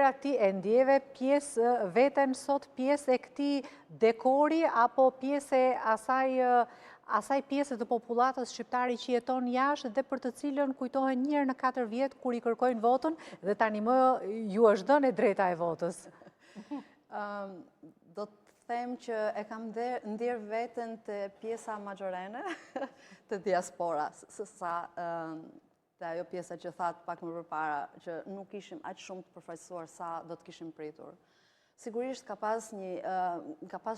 atëra ti e ndjeve pjesë veten sot pjesë e këtij dekori apo pjesë e asaj pjesë të popullatës shqiptare që jeton jashtë dhe për të cilën kujtohen një herë në 4 vjet kur i kërkojnë votën dhe tani më ju është dhënë e drejta e votës. Do të them që e kam ndjerë veten të pjesa majorene të diasporas, sësa të ajo pjesa që thatë pak më përpara, që nuk ishim aq shumë të përfaqësuar sa do të kishim pritur. Sigurisht ka pas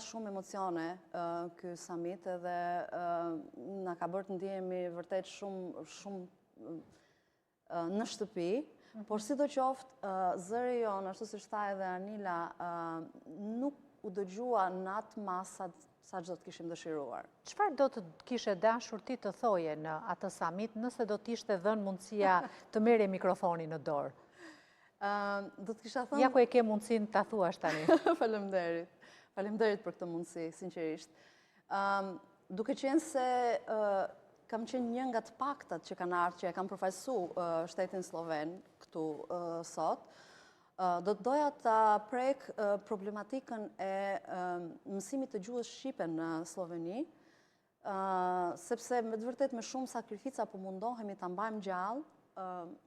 shumë emocione ky summit edhe na ka bërë të ndjehemi vërtet shumë në shtëpi, por sidoqoftë zëri jon, ashtu siç tha edhe Anila, nuk u dëgjua në atë masë sa që do të kishim dëshiruar. Çfarë do të kishe dashur ti të thoje në atë summit nëse do t'ishte dhënë mundësia të merrje mikrofonin në dorë? Do të kisha thënë... Ja ku e ke mundësinë ta thuash tani. Faleminderit. Faleminderit për këtë mundësi, sinqerisht. Duke qenë se kam qenë një nga të paktat që kanë ardhur, që e kam përfaqësuar shtetin sloven këtu sot, do të doja ta prek problematikën e mësimit të gjuhës shqipe në Sloveni, sepse me të vërtet me shumë sakrifica po mundohemi ta mbajmë gjallë.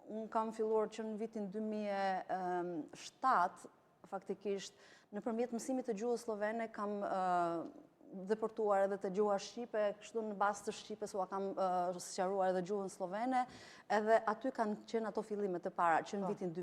Unë kam filluar që në vitin 2007, faktikisht, nëpërmjet mësimit të gjuhës slovene kam deportuar edhe të gjuha shqipe, kështu në bazë të shqipes u kam sqaruar edhe gjuhën slovene, edhe aty kanë qenë ato fillimet e para që në vitin